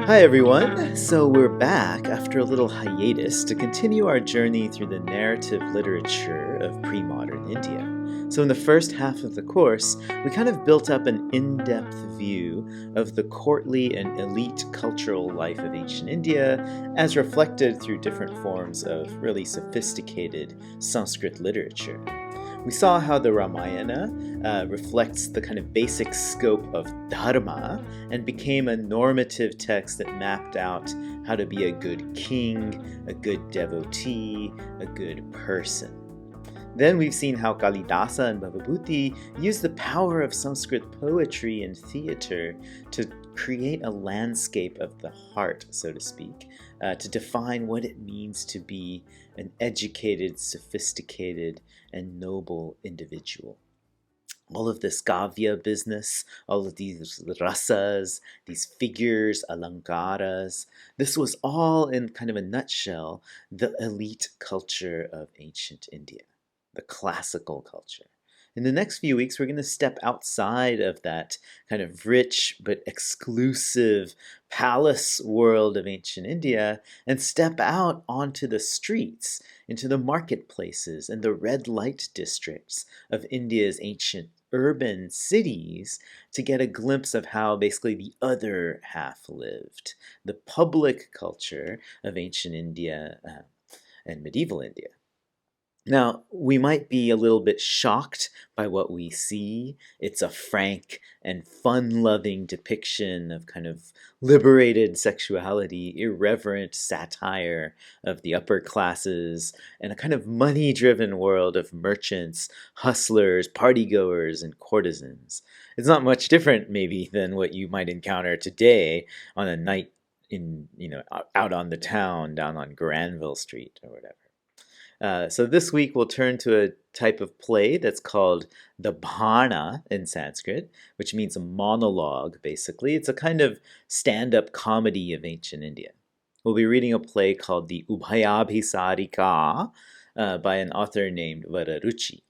Hi everyone! So we're back after a little hiatus to continue our journey through the narrative literature of pre-modern India. So in the first half of the course, we kind of built up an in-depth view of the courtly and elite cultural life of ancient India as reflected through different forms of really sophisticated Sanskrit literature. We saw how the Ramayana reflects the kind of basic scope of dharma and became a normative text that mapped out how to be a good king, a good devotee, a good person. Then we've seen how Kalidasa and Bhavabhuti use the power of Sanskrit poetry and theater to create a landscape of the heart, so to speak, to define what it means to be an educated, sophisticated, and noble individual. All of this kavya business, all of these rasas, these figures, alankaras, this was all in kind of a nutshell the elite culture of ancient India, the classical culture. In the next few weeks, we're going to step outside of that kind of rich but exclusive palace world of ancient India and step out onto the streets, into the marketplaces and the red light districts of India's ancient urban cities to get a glimpse of how basically the other half lived, the public culture of ancient India and medieval India. Now, we might be a little bit shocked by what we see. It's a frank and fun-loving depiction of kind of liberated sexuality, irreverent satire of the upper classes, and a kind of money-driven world of merchants, hustlers, partygoers, and courtesans. It's not much different, maybe, than what you might encounter today on a night out on the town, down on Granville Street or whatever. So this week we'll turn to a type of play that's called the bhāṇa in Sanskrit, which means a monologue, basically. It's a kind of stand-up comedy of ancient India. We'll be reading a play called the ubhayābhisārikā by an author named Vararuci.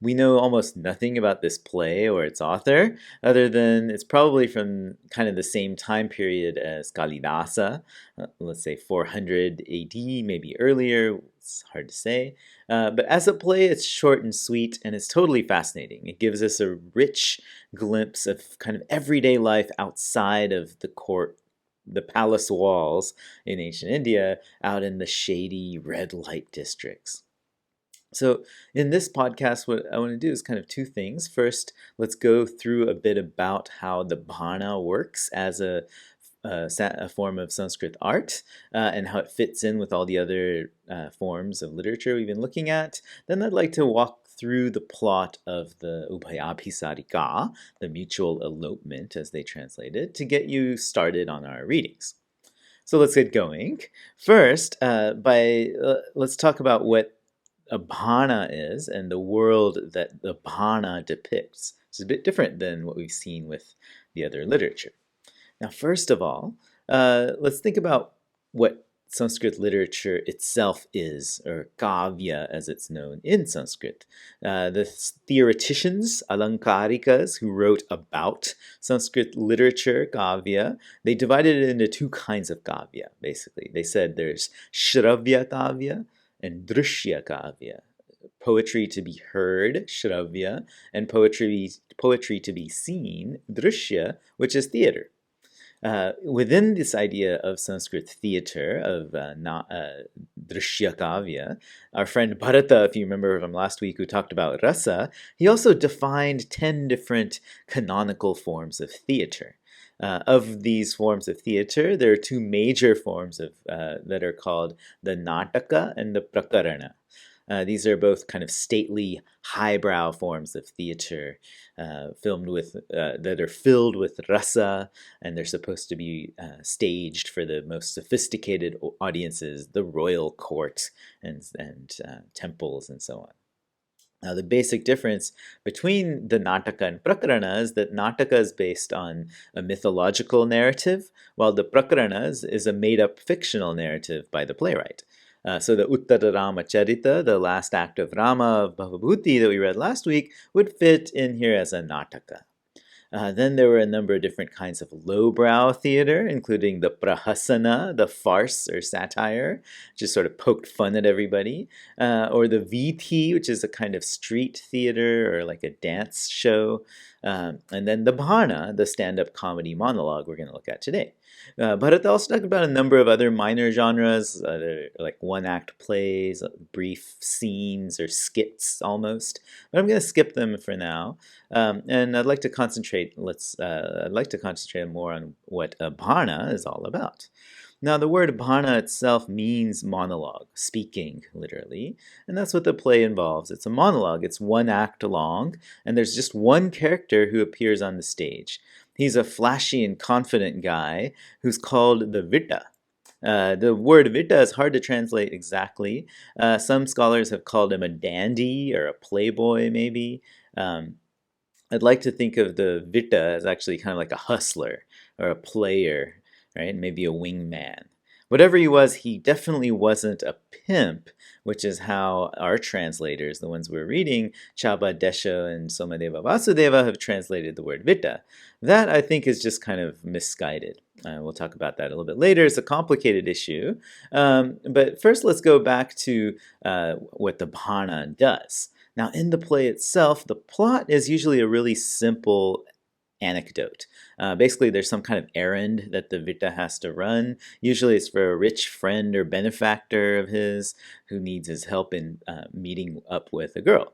We know almost nothing about this play or its author, other than it's probably from kind of the same time period as Kalidasa, let's say 400 AD, maybe earlier. It's hard to say. But as a play, it's short and sweet, and it's totally fascinating. It gives us a rich glimpse of kind of everyday life outside of the court, the palace walls in ancient India, out in the shady red light districts. So in this podcast, what I want to do is kind of two things. First, let's go through a bit about how the bhāṇa works as a form of Sanskrit art and how it fits in with all the other forms of literature we've been looking at. Then I'd like to walk through the plot of the ubhayābhisārikā, the mutual elopement as they translate it, to get you started on our readings. So let's get going. First, let's talk about what a bhāṇa is and the world that the bhāṇa depicts. It's a bit different than what we've seen with the other literature. Now, first of all, let's think about what Sanskrit literature itself is, or kavya as it's known in Sanskrit. The theoreticians, alankarikas, who wrote about Sanskrit literature, kavya, they divided it into two kinds of kavya, basically. They said there's shravya kavya and drishya kavya, poetry to be heard, shravya, and poetry to be seen, drishya, which is theater. Within this idea of Sanskrit theater, of drishya kavya, our friend Bharata, if you remember from last week, who talked about rasa, he also defined 10 different canonical forms of theater. Of these forms of theater, there are two major forms that are called the nataka and the prakarana. These are both kind of stately, highbrow forms of theater, that are filled with rasa, and they're supposed to be staged for the most sophisticated audiences, the royal court and temples and so on. Now, the basic difference between the Nataka and Prakarana is that Nataka is based on a mythological narrative, while the Prakarana is a made-up fictional narrative by the playwright. So the Uttara Rama Charita, the last act of Rama of Bhavabhuti that we read last week, would fit in here as a Nataka. Then there were a number of different kinds of lowbrow theater, including the prahasana, the farce or satire, just sort of poked fun at everybody, or the VT, which is a kind of street theater or like a dance show, and then the bhāṇa, the stand-up comedy monologue we're going to look at today. But it also talked about a number of other minor genres, like one-act plays, brief scenes or skits almost. But I'm going to skip them for now, and I'd like to concentrate. I'd like to concentrate more on what a bhāṇa is all about. Now, the word bhāṇa itself means monologue, speaking, literally, and that's what the play involves. It's a monologue. It's one act long, and there's just one character who appears on the stage. He's a flashy and confident guy who's called the Vitta. The word Vitta is hard to translate exactly. Some scholars have called him a dandy or a playboy, maybe. I'd like to think of the Vitta as actually kind of like a hustler or a player, right? Maybe a wingman. Whatever he was, he definitely wasn't a pimp, which is how our translators, the ones we're reading, Chaba Desha and Somadeva Vasudeva, have translated the word Vitta. That, I think, is just kind of misguided. We'll talk about that a little bit later. It's a complicated issue. But first, let's go back to what the bhāṇa does. Now, in the play itself, the plot is usually a really simple anecdote. Basically, there's some kind of errand that the Vitta has to run. Usually it's for a rich friend or benefactor of his who needs his help in meeting up with a girl.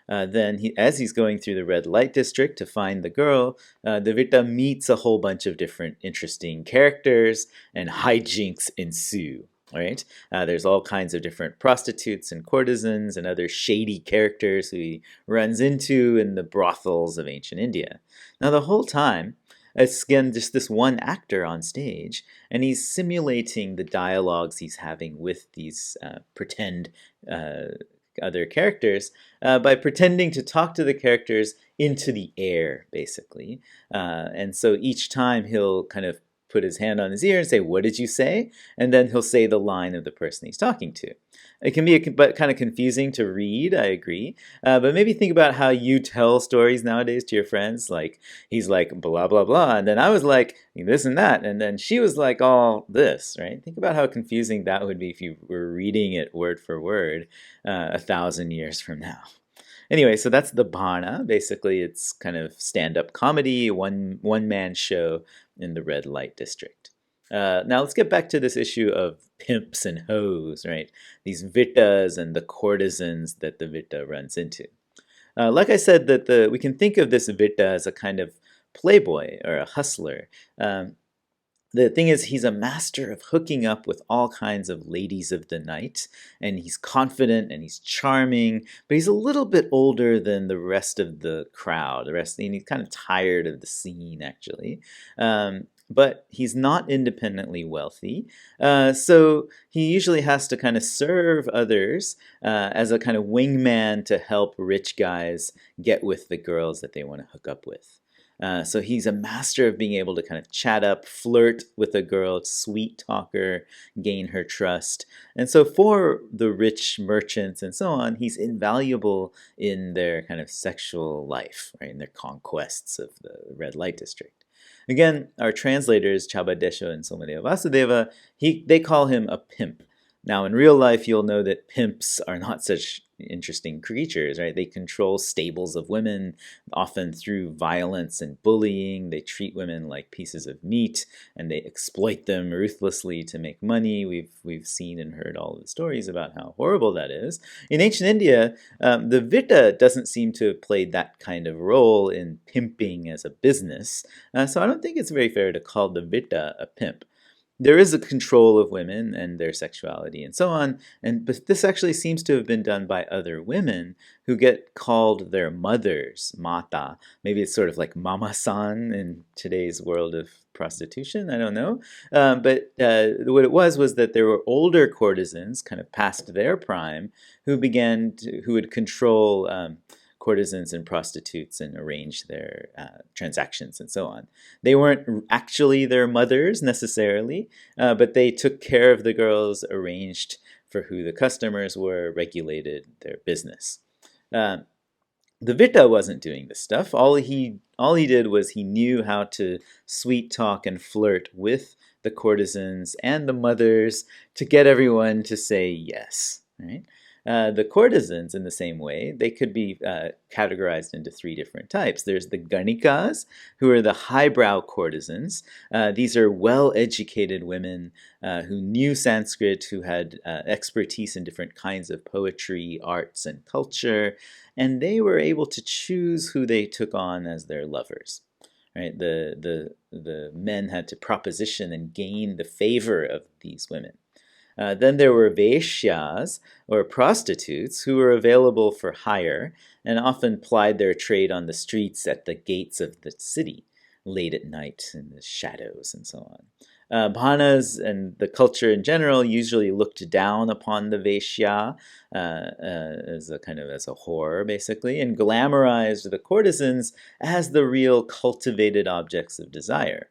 Then, as he's going through the red light district to find the girl, the Vitta meets a whole bunch of different interesting characters, and hijinks ensue. Right? There's all kinds of different prostitutes and courtesans and other shady characters who he runs into in the brothels of ancient India. Now, the whole time, it's again just this one actor on stage, and he's simulating the dialogues he's having with these pretend other characters by pretending to talk to the characters into the air, basically. And so each time he'll kind of put his hand on his ear and say, "What did you say?" And then he'll say the line of the person he's talking to. It can be kind of confusing to read, I agree. But maybe think about how you tell stories nowadays to your friends. Like, he's like, blah, blah, blah. And then I was like, this and that. And then she was like, all this, right? Think about how confusing that would be if you were reading it word for word 1,000 years from now. Anyway, so that's the bhāṇa. Basically, it's kind of stand-up comedy, one-man show in the red light district. Now let's get back to this issue of pimps and hoes, right? These Vittas and the courtesans that the Vitta runs into. Like I said, that we can think of this Vitta as a kind of playboy or a hustler. The thing is, he's a master of hooking up with all kinds of ladies of the night, and he's confident and he's charming, but he's a little bit older than the rest of the crowd. And he's kind of tired of the scene, actually. But he's not independently wealthy, so he usually has to kind of serve others as a kind of wingman to help rich guys get with the girls that they want to hook up with. So he's a master of being able to kind of chat up, flirt with a girl, sweet talk her, gain her trust. And so for the rich merchants and so on, he's invaluable in their kind of sexual life, right, in their conquests of the red light district. Again, our translators, Chabadesha and Somadeva Vasudeva, they call him a pimp. Now, in real life, you'll know that pimps are not such interesting creatures, right? They control stables of women, often through violence and bullying. They treat women like pieces of meat, and they exploit them ruthlessly to make money. We've seen and heard all of the stories about how horrible that is. In ancient India, the Vitta doesn't seem to have played that kind of role in pimping as a business, so I don't think it's very fair to call the Vitta a pimp. There is a control of women and their sexuality and so on, but this actually seems to have been done by other women who get called their mothers, mata. Maybe it's sort of like mama-san in today's world of prostitution, I don't know. But what it was that there were older courtesans, kind of past their prime, who would control courtesans and prostitutes and arrange their transactions and so on. They weren't actually their mothers necessarily, but they took care of the girls, arranged for who the customers were, regulated their business. The Vita wasn't doing this stuff. All he did was he knew how to sweet talk and flirt with the courtesans and the mothers to get everyone to say yes, right? The courtesans, in the same way, they could be categorized into three different types. There's the Ganikas, who are the highbrow courtesans. These are well-educated women who knew Sanskrit, who had expertise in different kinds of poetry, arts, and culture, and they were able to choose who they took on as their lovers. Right? The men had to proposition and gain the favor of these women. Then there were vaishyas, or prostitutes, who were available for hire and often plied their trade on the streets at the gates of the city, late at night in the shadows and so on. Bhāṇas and the culture in general usually looked down upon the vaishya as a whore, basically, and glamorized the courtesans as the real cultivated objects of desire.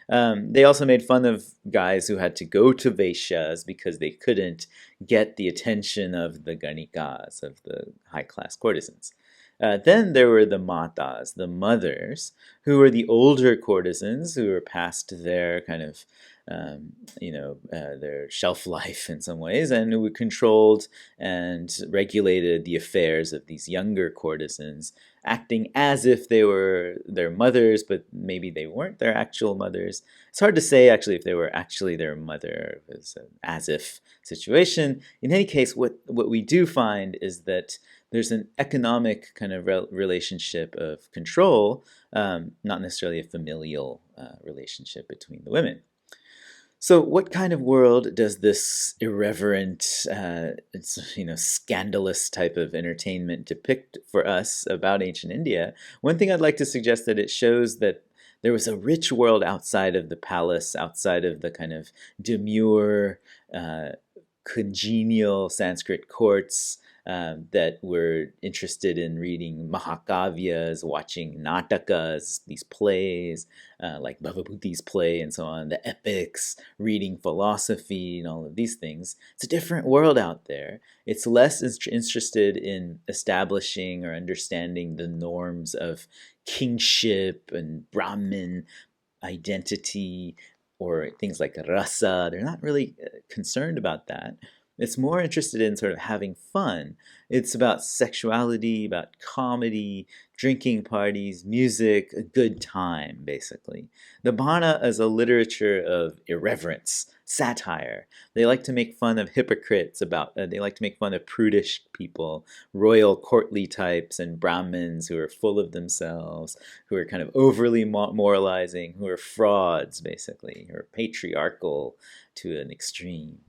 They also made fun of guys who had to go to vaishyas because they couldn't get the attention of the ganikas, of the high-class courtesans. Then there were the matas, the mothers, who were the older courtesans who were past their their shelf life in some ways, and who controlled and regulated the affairs of these younger courtesans, acting as if they were their mothers, but maybe they weren't their actual mothers. It's hard to say, actually, if they were actually their mother. It was an as-if situation. In any case, what we do find is that there's an economic kind of relationship of control, not necessarily a familial relationship between the women. So what kind of world does this irreverent, scandalous type of entertainment depict for us about ancient India? One thing I'd like to suggest that it shows that there was a rich world outside of the palace, outside of the kind of demure, congenial Sanskrit courts, that were interested in reading Mahakavyas, watching Natakas, these plays, like Bhavabhuti's play and so on, the epics, reading philosophy and all of these things. It's a different world out there. It's less interested in establishing or understanding the norms of kingship and Brahmin identity or things like rasa. They're not really concerned about that. It's more interested in sort of having fun. It's about sexuality, about comedy, drinking parties, music, a good time, basically. The bhāṇa is a literature of irreverence, satire. They like to make fun of hypocrites, they like to make fun of prudish people, royal courtly types, and Brahmins who are full of themselves, who are kind of overly moralizing, who are frauds, basically, who are patriarchal to an extreme.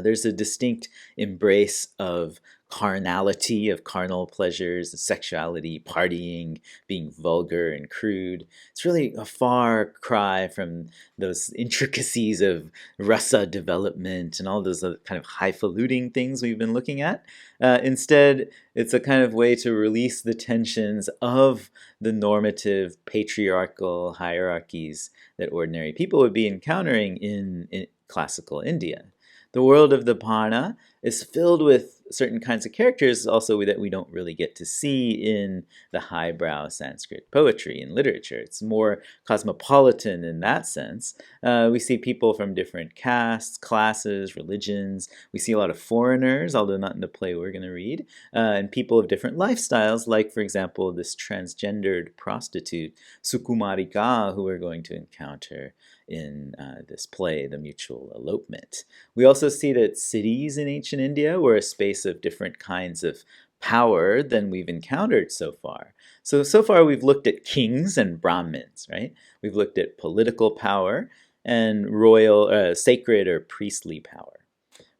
There's a distinct embrace of carnality, of carnal pleasures, sexuality, partying, being vulgar and crude. It's really a far cry from those intricacies of rasa development and all those other kind of highfalutin things we've been looking at. Instead, it's a kind of way to release the tensions of the normative patriarchal hierarchies that ordinary people would be encountering in classical India. The world of the bhāṇa is filled with certain kinds of characters also that we don't really get to see in the highbrow Sanskrit poetry and literature. It's more cosmopolitan in that sense. We see people from different castes, classes, religions. We see a lot of foreigners, although not in the play we're going to read, and people of different lifestyles, like, for example, this transgendered prostitute, Sukumarika, who we're going to encounter in this play, The Mutual Elopement. We also see that cities in ancient India were a space of different kinds of power than we've encountered so far. So far we've looked at kings and Brahmins, right? We've looked at political power and royal, sacred or priestly power.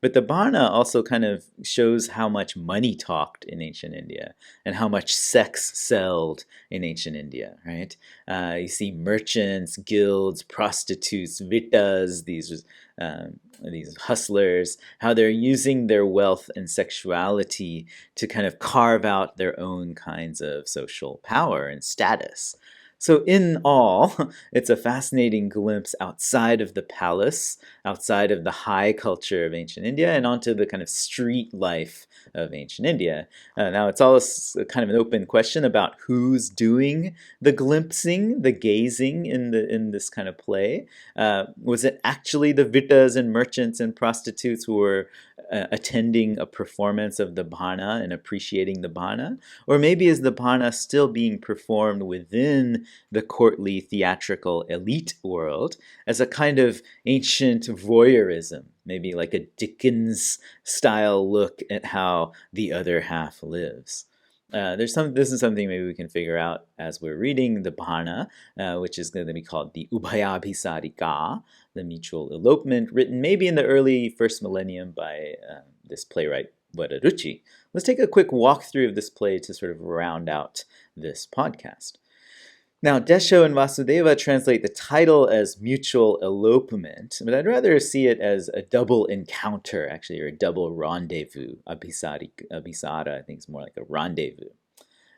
But the bhāṇa also kind of shows how much money talked in ancient India and how much sex sold in ancient India, right? You see merchants, guilds, prostitutes, vitas, these hustlers, how they're using their wealth and sexuality to kind of carve out their own kinds of social power and status. So in all, it's a fascinating glimpse outside of the palace, outside of the high culture of ancient India, and onto the kind of street life of ancient India. Now, it's all kind of an open question about who's doing the glimpsing, the gazing in this kind of play. Was it actually the vittas and merchants and prostitutes who were attending a performance of the bhāṇa and appreciating the bhāṇa? Or maybe is the bhāṇa still being performed within the courtly theatrical elite world as a kind of ancient voyeurism, maybe like a Dickens style look at how the other half lives? This is something maybe we can figure out as we're reading the bhāṇa, which is going to be called the ubhayābhisārikā, the mutual elopement, written maybe in the early first millennium by this playwright Vararuci. Let's take a quick walkthrough of this play to sort of round out this podcast. Now, Desho and Vasudeva translate the title as mutual elopement, but I'd rather see it as a double encounter, actually, or a double rendezvous. Abhisara, I think, is more like a rendezvous.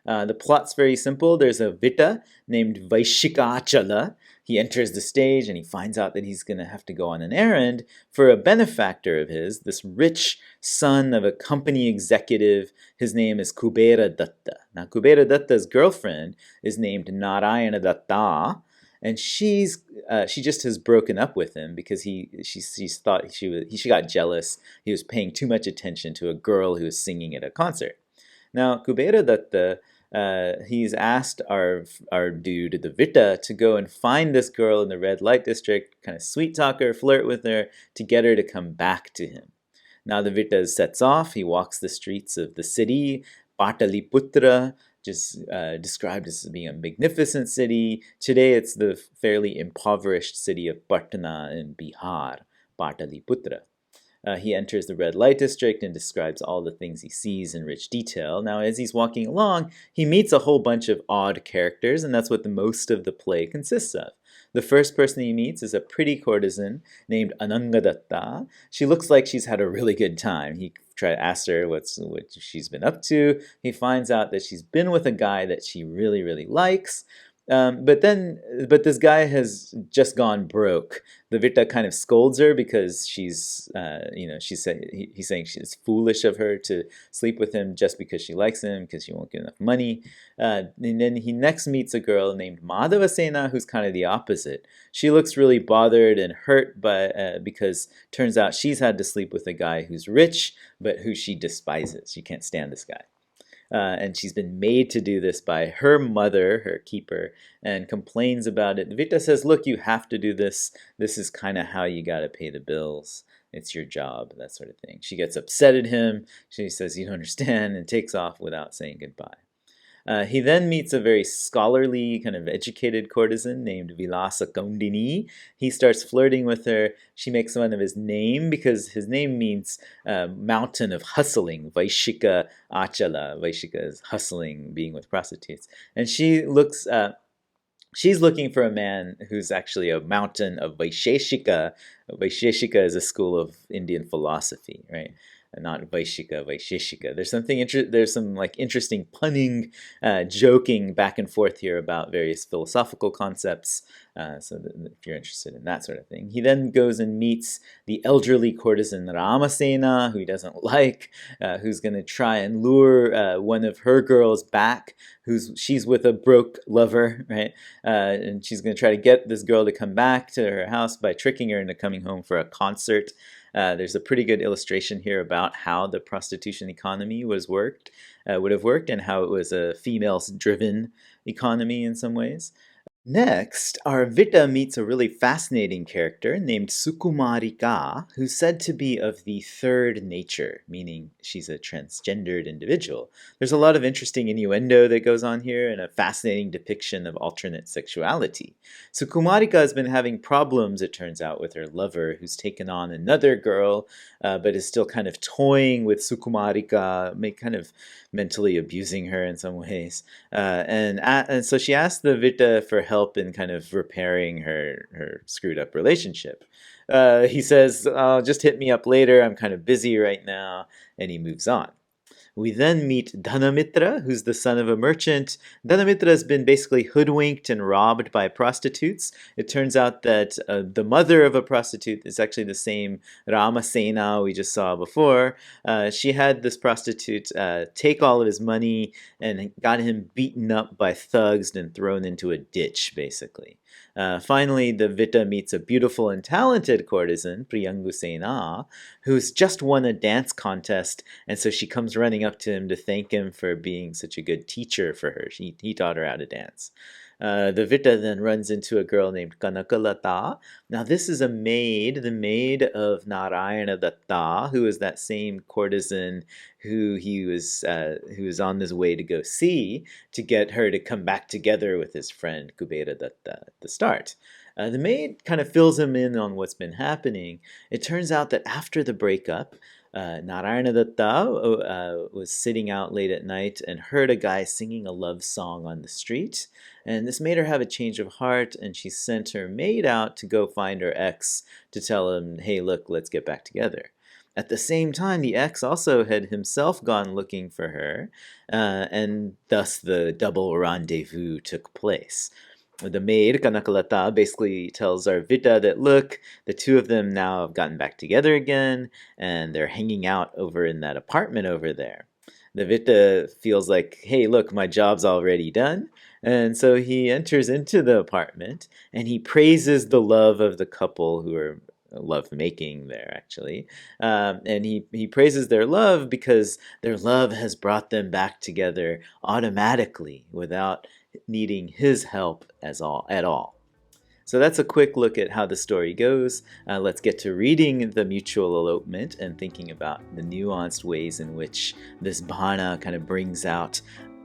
The plot's very simple. There's a Vitta named Vaishikāchala. He enters the stage and he finds out that he's going to have to go on an errand for a benefactor of his, this rich son of a company executive. His name is Kubera Datta. Now, Kubera Datta's girlfriend is named Narayana Datta, and she just has broken up with him because she thought she got jealous. He was paying too much attention to a girl who was singing at a concert. Now, Kubera Datta, he's asked our dude, the Vitta, to go and find this girl in the red light district, kind of sweet talk her, flirt with her, to get her to come back to him. Now the Vitta sets off. He walks the streets of the city, Pataliputra, just described as being a magnificent city. Today it's the fairly impoverished city of Patna in Bihar, Pataliputra. He enters the red light district and describes all the things he sees in rich detail. Now, as he's walking along, he meets a whole bunch of odd characters, and that's what the most of the play consists of. The first person he meets is a pretty courtesan named Anangadatta. She looks like she's had a really good time. He asks her what she's been up to. He finds out that she's been with a guy that she really, really likes. But this guy has just gone broke. The Vitta kind of scolds her because he's saying it's foolish of her to sleep with him just because she likes him, because she won't get enough money. And then he next meets a girl named Madhavasena, who's kind of the opposite. She looks really bothered and hurt because turns out she's had to sleep with a guy who's rich, but who she despises. She can't stand this guy. And she's been made to do this by her mother, her keeper, and complains about it. Vitta says, look, you have to do this. This is kind of how you got to pay the bills. It's your job, that sort of thing. She gets upset at him. She says, you don't understand, and takes off without saying goodbye. He then meets a very scholarly, kind of educated courtesan named Vilasakundini. He starts flirting with her. She makes fun of his name because his name means mountain of hustling. Vaishika Achala. Vaishika is hustling, being with prostitutes. And she's looking for a man who's actually a mountain of Vaisheshika. Vaisheshika is a school of Indian philosophy, right? Not Vaisheshika. There's some like interesting punning, joking back and forth here about various philosophical concepts. So if you're interested in that sort of thing, he then goes and meets the elderly courtesan Ramasena, who he doesn't like, who's going to try and lure one of her girls back. She's with a broke lover, right? And she's going to try to get this girl to come back to her house by tricking her into coming home for a concert. There's a pretty good illustration here about how the prostitution economy would have worked, and how it was a female-driven economy in some ways. Next, our Vitta meets a really fascinating character named Sukumarika, who's said to be of the third nature, meaning she's a transgendered individual. There's a lot of interesting innuendo that goes on here and a fascinating depiction of alternate sexuality. Sukumarika has been having problems, it turns out, with her lover, who's taken on another girl, but is still kind of toying with Sukumarika, kind of mentally abusing her in some ways. And so she asked the Vitta for help in kind of repairing her screwed up relationship. He says, just hit me up later, I'm kind of busy right now, and he moves on. We then meet Dhanamitra, who's the son of a merchant. Dhanamitra has been basically hoodwinked and robbed by prostitutes. It turns out that the mother of a prostitute is actually the same Ramasena we just saw before. She had this prostitute take all of his money and got him beaten up by thugs and thrown into a ditch, basically. Finally, the Vita meets a beautiful and talented courtesan, Priyangusena, who's just won a dance contest, and so she comes running up to him to thank him for being such a good teacher for her. He taught her how to dance. The Vita then runs into a girl named Kanakalata. Now, this is the maid of Narayana Datta, who is that same courtesan who was on his way to go see to get her to come back together with his friend Kubera Datta at the start. The maid kind of fills him in on what's been happening. It turns out that after the breakup, Narayana Datta was sitting out late at night and heard a guy singing a love song on the street. And this made her have a change of heart, and she sent her maid out to go find her ex to tell him, hey, look, let's get back together. At the same time, the ex also had himself gone looking for her, and thus the double rendezvous took place. The maid, Kanakalata, basically tells our Vita that, look, the two of them now have gotten back together again, and they're hanging out over in that apartment over there. The Vita feels like, hey, look, my job's already done. And so he enters into the apartment, and he praises the love of the couple who are love making there, actually. And he praises their love because their love has brought them back together automatically without needing his help at all. So that's a quick look at how the story goes. Let's get to reading the mutual elopement and thinking about the nuanced ways in which this bhāṇa kind of brings out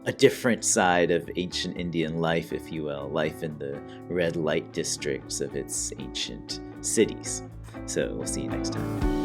a different side of ancient Indian life, if you will, life in the red light districts of its ancient cities. So we'll see you next time.